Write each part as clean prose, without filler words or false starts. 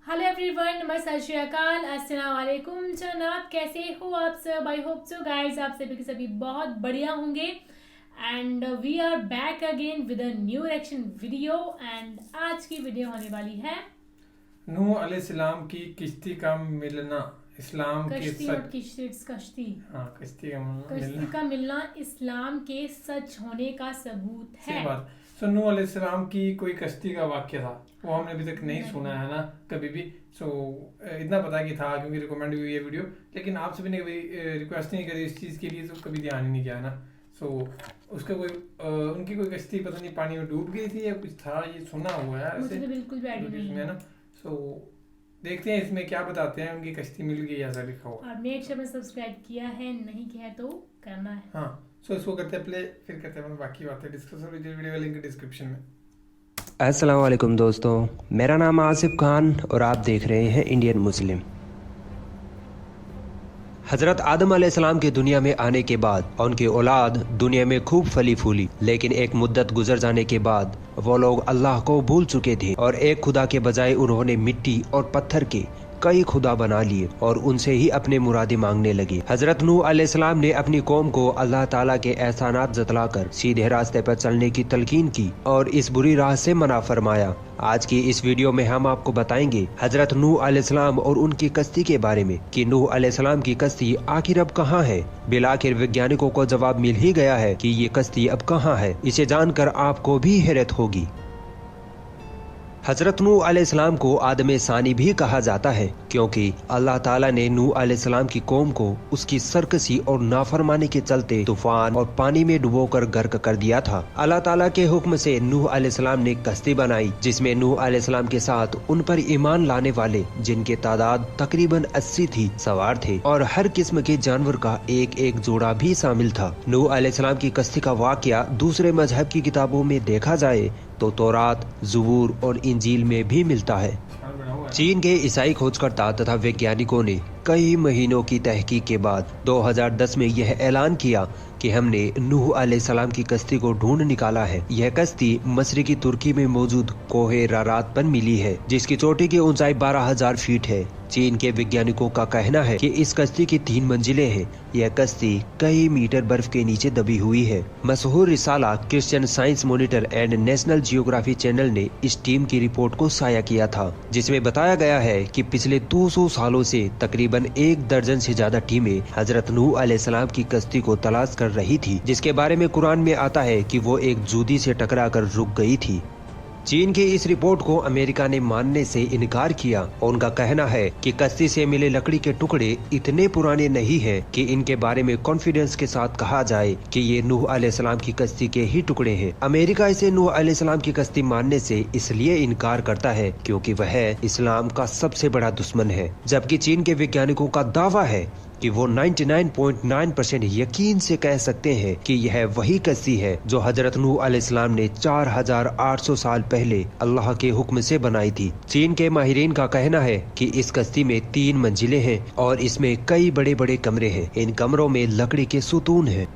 Hello everyone, नमस्ते, सत श्री अकाल, अस्सलाम वालेकुम जनाब। कैसे हो आप सब? आई होप सो गाइस आप सभी के सभी बहुत बढ़िया होंगे। And we are back again with a new reaction video. And आज की वीडियो होने वाली है नूह अलैहिस्सलाम की किश्ती का मिलना इस्लाम के कश्ती और सच। कश्ती हाँ, किश्ती का मिलना कश्ती का मिलना इस्लाम के सच होने का सबूत सही है। बात। सो नूह अलैहिस्सलाम की कोई कश्ती का वाक्य था, वो हमने अभी तक नहीं सुना है ना कभी भी। सो इतना पता कि था क्योंकि रिकमेंड हुई है वीडियो, लेकिन आप सभी ने कभी रिक्वेस्ट नहीं करी इस चीज़ के लिए, तो कभी ध्यान ही नहीं किया ना। सो उसका कोई उनकी कोई कश्ती पता नहीं पानी में डूब गई थी या कुछ था, ये सुना हुआ है मुझे ऐसे तो बिल्कुल भी आइडिया नहीं में है। ना। सो देखते हैं इसमें क्या बताते हैं, उनकी कश्ती मिल गई ऐसा लिखा हुआ। और मेक श्योर में सब्सक्राइब किया है, नहीं किया है तो करना है। हाँ, सो इसको करते हैं प्ले, फिर करते हैं बाकी बातें डिस्कस, और वीडियो का लिंक डिस्क्रिप्शन में। अस्सलाम वालेकुम दोस्तों, मेरा नाम आसिफ खान और आप देख रहे हैं इंडियन मुस्लिम। हजरत आदम अलैहिस्सलाम के दुनिया में आने के बाद उनकी औलाद दुनिया में खूब फली फूली, लेकिन एक मुद्दत गुजर जाने के बाद वो लोग अल्लाह को भूल चुके थे और एक खुदा के बजाय उन्होंने मिट्टी और पत्थर के कई खुदा बना लिए और उनसे ही अपने मुरादे मांगने लगे। हजरत नूह अलैहिस्सलाम ने अपनी कौम को अल्लाह ताला के एहसानात जतलाकर सीधे रास्ते पर चलने की तलकीन की और इस बुरी राह से मना फरमाया। आज की इस वीडियो में हम आपको बताएंगे हजरत नूह अलैहिस्सलाम और उनकी कश्ती के बारे में कि नूह अलैहिस्सलाम की कश्ती आखिर अब कहाँ है। बिलाखिर वैज्ञानिकों को जवाब मिल ही गया है कि ये कश्ती अब कहाँ है। इसे जानकर आपको भी हैरत होगी। हजरत नूह अलैहिस्सलाम को आदम सानी भी कहा जाता है क्योंकि अल्लाह ताला ने नूह अलैहिस्सलाम की कौम को उसकी सरकशी और नाफरमानी के चलते तूफान और पानी में डुबोकर गर्क कर दिया था। अल्लाह ताला के हुक्म से नूह अलैहिस्सलाम ने कश्ती बनाई जिसमें नूह अलैहिस्सलाम के साथ उन पर ईमान लाने वाले, जिनके तादाद तकरीबन 80 थी, सवार थे और हर किस्म के जानवर का एक एक जोड़ा भी शामिल था। नूह अलैहिस्सलाम की कश्ती का वाकया दूसरे मजहब की किताबों में देखा जाए तो तौरात, ज़बूर और इंजील में भी मिलता है। चीन के ईसाई खोजकर्ता तथा वैज्ञानिकों ने कई महीनों की तहकीक के बाद 2010 में यह ऐलान किया कि हमने नूह अलैहिस्सलाम की कश्ती को ढूंढ निकाला है। यह कश्ती मशरिकी तुर्की में मौजूद कोहे रारात पर मिली है, जिसकी चोटी की ऊंचाई 12,000 फीट है। चीन के वैज्ञानिकों का कहना है कि इस कश्ती की 3 मंजिलें हैं। यह कश्ती कई मीटर बर्फ के नीचे दबी हुई है। मशहूर रिसाला Christian Science Monitor and National Geography channel ने इस टीम की रिपोर्ट को साया किया था, जिसमें बताया गया है कि पिछले 200 सालों से तकरीबन 1 दर्जन से ज्यादा टीमें हजरत नूह अलैहिस्सलाम की कश्ती को तलाश कर रही थी, जिसके बारे में कुरान में आता है कि वो एक जूदी से टकराकर रुक गई थी। चीन की इस रिपोर्ट को अमेरिका ने मानने से इनकार किया और उनका कहना है कि कश्ती से मिले लकड़ी के टुकड़े इतने पुराने नहीं हैं कि इनके बारे में कॉन्फिडेंस के साथ कहा जाए कि ये नूह अलैहिस्सलाम की कश्ती के ही टुकड़े हैं। अमेरिका इसे नूह अलैहिस्सलाम की कश्ती मानने से इसलिए इनकार करता है क्योंकि वह इस्लाम का सबसे बड़ा दुश्मन है, जबकि चीन के वैज्ञानिकों का दावा है कि वो 99.9% यकीन से कह सकते हैं कि यह वही कश्ती है जो हजरत नूह अलैहिस्सलाम ने 4800 साल पहले अल्लाह के हुक्म से बनाई थी। चीन के माहिरीन का कहना है कि इस कश्ती में 3 मंजिलें हैं और इसमें कई बड़े बड़े कमरे हैं। इन कमरों में लकड़ी के सुतून हैं।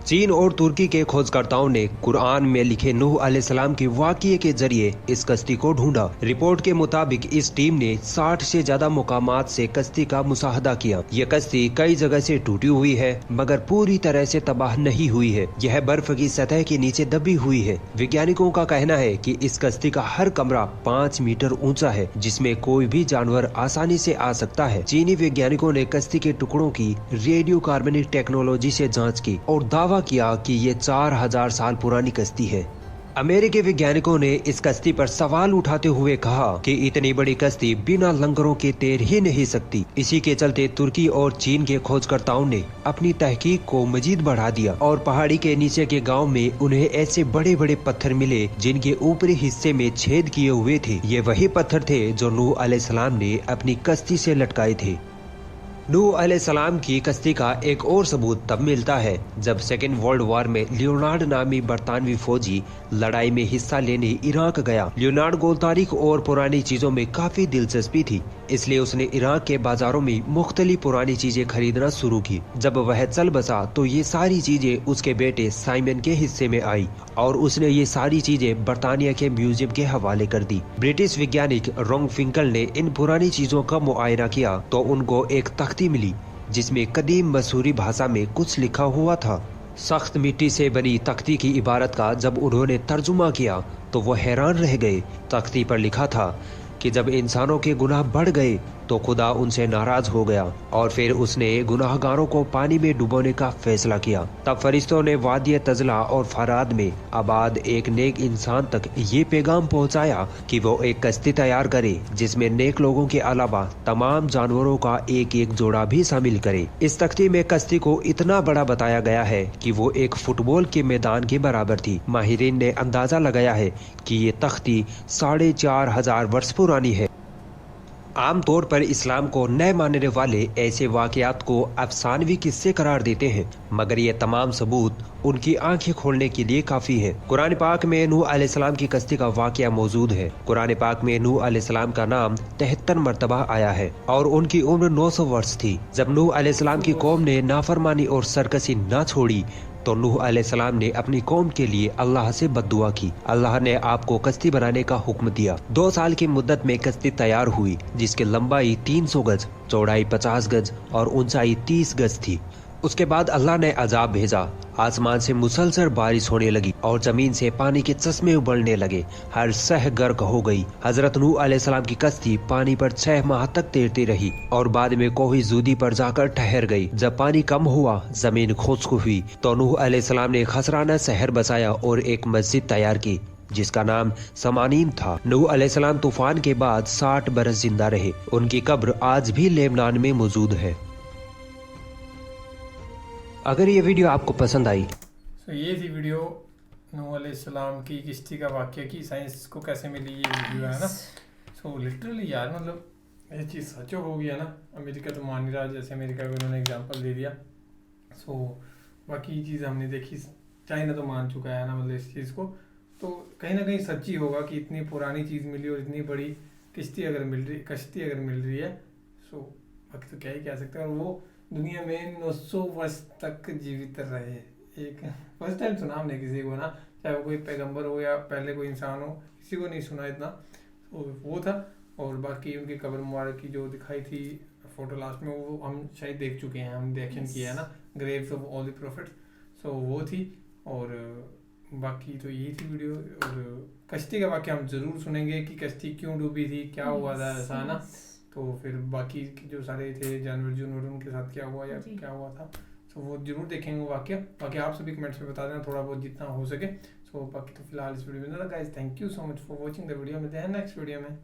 चीन और तुर्की के खोजकर्ताओं ने कुरान में लिखे नूह अलैहिस्सलाम के वाक़ये के जरिए इस कश्ती को ढूंढा। रिपोर्ट के मुताबिक इस टीम ने 60 से ज्यादा मुकामात से कश्ती का मुशाहदा किया। यह कश्ती कई जगह से टूटी हुई है मगर पूरी तरह से तबाह नहीं हुई है। यह बर्फ की सतह के नीचे दबी हुई है। वैज्ञानिकों का कहना है कि इस कश्ती का हर कमरा 5 मीटर ऊंचा है, जिसमें कोई भी जानवर आसानी से आ सकता है। चीनी वैज्ञानिकों ने कश्ती के टुकड़ों की रेडियो कार्बनिक टेक्नोलॉजी से जाँच की और दावा किया कि ये 4000 साल पुरानी कश्ती है। अमेरिकी वैज्ञानिकों ने इस कश्ती पर सवाल उठाते हुए कहा कि इतनी बड़ी कश्ती बिना लंगरों के तैर ही नहीं सकती। इसी के चलते तुर्की और चीन के खोजकर्ताओं ने अपनी तहकीक को मजीद बढ़ा दिया और पहाड़ी के नीचे के गांव में उन्हें ऐसे बड़े बड़े पत्थर मिले जिनके ऊपरी हिस्से में छेद किए हुए थे। ये वही पत्थर थे जो नूह अलैहिस्सलाम ने अपनी कश्ती से लटकाए थे। नूह अलैहिस्सलाम की कश्ती का एक और सबूत तब मिलता है जब सेकेंड वर्ल्ड वॉर में लियोनार्ड नामी बरतानवी फौजी लड़ाई में हिस्सा लेने इराक गया। लियोनार्ड को तारीख और पुरानी चीजों में काफी दिलचस्पी थी, इसलिए उसने इराक के बाजारों में मुख्तलिफ पुरानी चीजें खरीदना शुरू की। जब वह चल बसा तो ये सारी चीजें उसके बेटे साइमन के हिस्से में आई और उसने ये सारी चीजें बरतानिया के म्यूजियम के हवाले कर दी। ब्रिटिश वैज्ञानिक रोंगफिंकल ने इन पुरानी चीजों का मुआयना किया तो उनको एक तख्ती मिली जिसमें कदीम मसूरी भाषा में कुछ लिखा हुआ था। सख्त मिट्टी से बनी तख्ती की इबारत का जब उन्होंने तर्जुमा किया तो वो हैरान रह गए। तख्ती पर लिखा था कि जब इंसानों के गुनाह बढ़ गए तो खुदा उनसे नाराज हो गया और फिर उसने गुनाहगारों को पानी में डुबोने का फैसला किया। तब फरिश्तों ने वादिय तजला और फराद में आबाद एक नेक इंसान तक ये पैगाम पहुंचाया कि वो एक कश्ती तैयार करे जिसमें नेक लोगों के अलावा तमाम जानवरों का एक एक जोड़ा भी शामिल करे। इस तख्ती में कश्ती को इतना बड़ा बताया गया है कि वो एक फुटबॉल के मैदान के बराबर थी। माहिरीन ने अंदाजा लगाया है कि ये तख्ती 4500 वर्ष पुरानी है। आमतौर पर इस्लाम को न मानने वाले ऐसे वाकयात को अफसानवी किस्से करार देते हैं, मगर ये तमाम सबूत उनकी आंखें खोलने के लिए काफी है। कुरान पाक में नूह अलैहिस्सलाम की कश्ती का वाकया मौजूद है। कुरान पाक में नूह अलैहिस्सलाम का नाम 73 मरतबा आया है और उनकी उम्र 900 वर्ष थी। जब नूह अलैहिस्सलाम की कौम ने नाफरमानी और सरकशी न छोड़ी तो नूह अलैहिस्सलाम ने अपनी कौम के लिए अल्लाह से बद्दुआ की। अल्लाह ने आपको कश्ती बनाने का हुक्म दिया। 2 साल की मुद्दत में कश्ती तैयार हुई जिसकी लंबाई 300 गज, चौड़ाई 50 गज और ऊंचाई 30 गज थी। उसके बाद अल्लाह ने अजाब भेजा। आसमान से मुसलसल बारिश होने लगी और जमीन से पानी के चश्मे उबलने लगे। हर शह गर्क हो गई। हजरत नूह अलैहिस्सलाम की कश्ती पानी पर 6 माह तक तैरती रही और बाद में कोई जूदी पर जाकर ठहर गई। जब पानी कम हुआ, जमीन खुश्क हुई तो नूह अलैहिस्सलाम ने खसराना शहर बसाया और एक मस्जिद तैयार की जिसका नाम समानीन था। नूह अलैहिस्सलाम तूफान के बाद 60 बरस जिंदा रहे। उनकी कब्र आज भी लेबनान में मौजूद है। अगर ये वीडियो आपको पसंद आई तो ये थी वीडियो नूह अलैहिस्सलाम की किश्ती का वाक़या की साइंस को कैसे मिली ये वीडियो है ना। सो लिटरली यार मतलब ये चीज़ सच हो गई है ना। अमेरिका तो मान नहीं रहा, जैसे अमेरिका को उन्होंने एग्जांपल दे दिया। सो बाकी चीज़ हमने देखी, चाइना तो मान चुका है ना मतलब इस चीज़ को। तो कहीं ना कहीं सच्ची होगा कि इतनी पुरानी चीज़ मिली और इतनी बड़ी कश्ती अगर मिल रही है। सो बाकी तो क्या ही कह सकते हैं। और वो दुनिया में 900 वर्ष तक जीवित रहे। एक फर्स्ट टाइम सुना हमने किसी को ना, चाहे वो कोई पैगंबर हो या पहले कोई इंसान हो, किसी को नहीं सुना इतना। तो वो था। और बाकी उनकी कब्र मुबारक की जो दिखाई थी फोटो लास्ट में, वो हम शायद देख चुके हैं, हमने रिएक्शन किया है ना, graves of all the prophets. So वो थी। और बाकी तो यही थी वीडियो। और कश्ती का वाक़या हम ज़रूर सुनेंगे कि कश्ती क्यों डूबी थी, क्या हुआ था ऐसा ना। तो फिर बाकी जो सारे थे जानवर उनके साथ क्या हुआ या क्या हुआ था, तो वो जरूर देखेंगे वाक़या। बाकी आप सभी कमेंट्स में बता देना थोड़ा बहुत जितना हो सके। सो बाकी तो फिलहाल इस वीडियो में guys, thank you so much for watching the video. मिलते हैं नेक्स्ट वीडियो में।